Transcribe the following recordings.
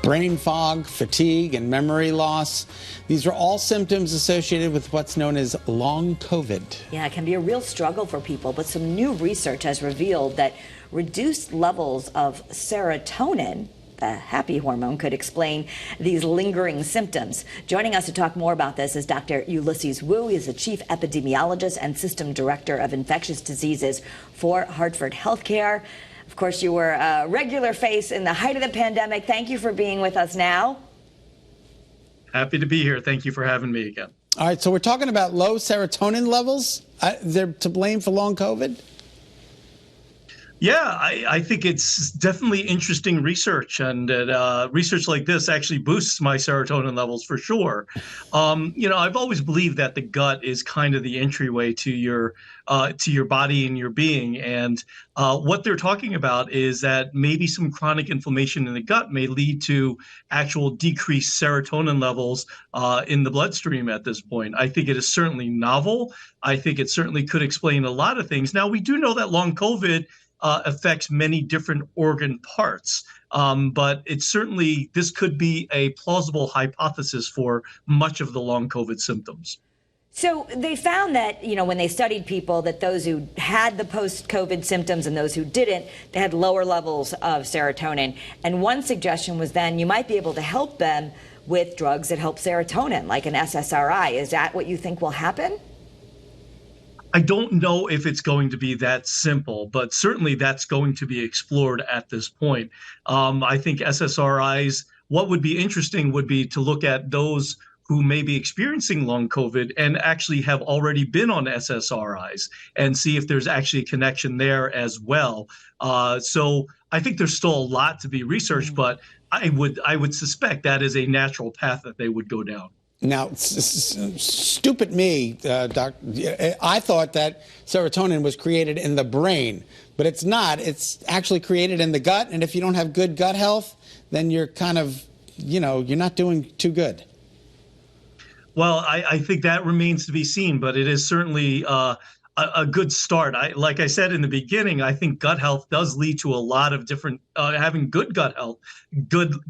brain fog, fatigue, and memory loss. These are all symptoms associated with what's known as long COVID. Yeah, it can be a real struggle for people, but some new research has revealed that reduced levels of serotonin, the happy hormone, could explain these lingering symptoms. Joining us to talk more about this is Dr. Ulysses Wu. He is the Chief Epidemiologist and System Director of Infectious Diseases for Hartford Healthcare. Of course, you were a regular face in the height of the pandemic. Thank you for being with us now. Happy to be here. Thank you for having me again. All right, so we're talking about low serotonin levels. They're to blame for long COVID? Yeah, I think it's definitely interesting research, and research like this actually boosts my serotonin levels for sure. I've always believed that the gut is kind of the entryway to your body and your being, and what they're talking about is that maybe some chronic inflammation in the gut may lead to actual decreased serotonin levels in the bloodstream at this point. I think it is certainly novel. I think it certainly could explain a lot of things. Now, we do know that long COVID affects many different organ parts. But this could be a plausible hypothesis for much of the long COVID symptoms. So they found that, when they studied people, that those who had the post-COVID symptoms and those who didn't, they had lower levels of serotonin. And one suggestion was then you might be able to help them with drugs that help serotonin, like an SSRI. Is that what you think will happen? I don't know if it's going to be that simple, but certainly that's going to be explored at this point. I think SSRIs, what would be interesting would be to look at those who may be experiencing long COVID and actually have already been on SSRIs and see if there's actually a connection there as well. So I think there's still a lot to be researched, but I would suspect that is a natural path that they would go down. Now, stupid me, Doc, I thought that serotonin was created in the brain, but it's not. It's actually created in the gut, and if you don't have good gut health, then you're kind of, you're not doing too good. Well, I think that remains to be seen, but it is certainly a good start. Like I said in the beginning, I think gut health does lead to a lot of different, having good gut health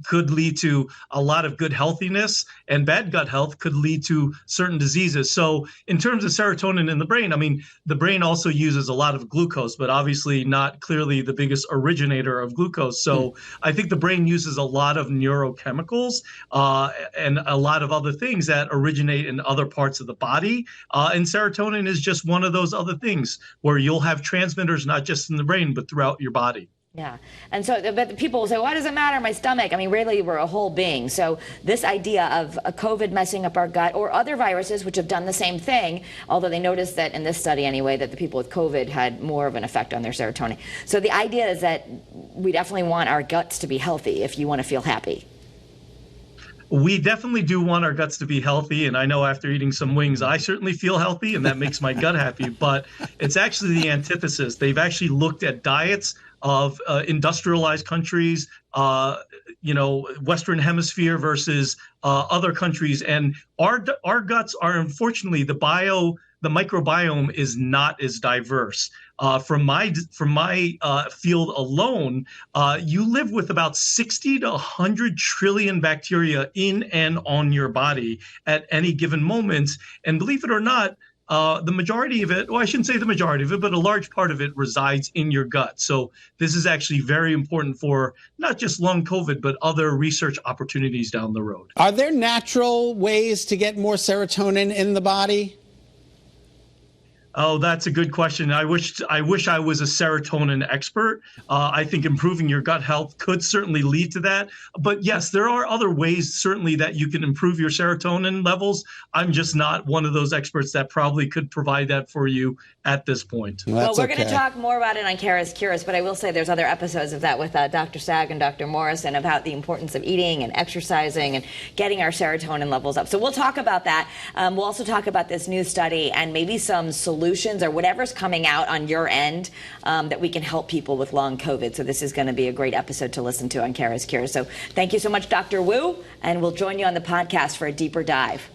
could lead to a lot of good healthiness, and bad gut health could lead to certain diseases. So in terms of serotonin in the brain, I mean, the brain also uses a lot of glucose, but obviously not clearly the biggest originator of glucose. So I think the brain uses a lot of neurochemicals and a lot of other things that originate in other parts of the body. And serotonin is just one of those other things where you'll have transmitters not just in the brain, but throughout your body. Yeah. And so, but people will say, why does it matter? My stomach. I mean, really, we're a whole being. So this idea of a COVID messing up our gut, or other viruses which have done the same thing, although they noticed that in this study anyway, that the people with COVID had more of an effect on their serotonin. So the idea is that we definitely want our guts to be healthy if you want to feel happy. We definitely do want our guts to be healthy, and I know after eating some wings, I certainly feel healthy, and that makes my gut happy, but it's actually the antithesis. They've actually looked at diets of industrialized countries, Western Hemisphere versus other countries, and our guts are, unfortunately, the microbiome is not as diverse. From my field alone, you live with about 60 to 100 trillion bacteria in and on your body at any given moment. And believe it or not, the majority of it, well, I shouldn't say the majority of it, but a large part of it resides in your gut. So this is actually very important for not just long COVID, but other research opportunities down the road. Are there natural ways to get more serotonin in the body? Oh, that's a good question. I wish I was a serotonin expert. I think improving your gut health could certainly lead to that. But yes, there are other ways certainly that you can improve your serotonin levels. I'm just not one of those experts that probably could provide that for you at this point. Well, we're going to talk more about it on CURES, but I will say there's other episodes of that with Dr. Sag and Dr. Morrison about the importance of eating and exercising and getting our serotonin levels up. So we'll talk about that. We'll also talk about this new study and maybe some solutions or whatever's coming out on your end that we can help people with long COVID. So this is going to be a great episode to listen to on CURES. So thank you so much, Dr. Wu, and we'll join you on the podcast for a deeper dive.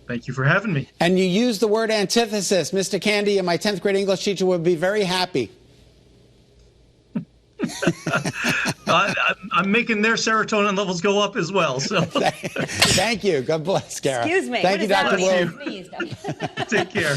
Thank you for having me. And you used the word antithesis. Mr. Candy and my 10th grade English teacher would be very happy. I'm making their serotonin levels go up as well. So Thank you. God bless, Kara. Excuse me. Thank you, Dr. Wu. Wu. take care.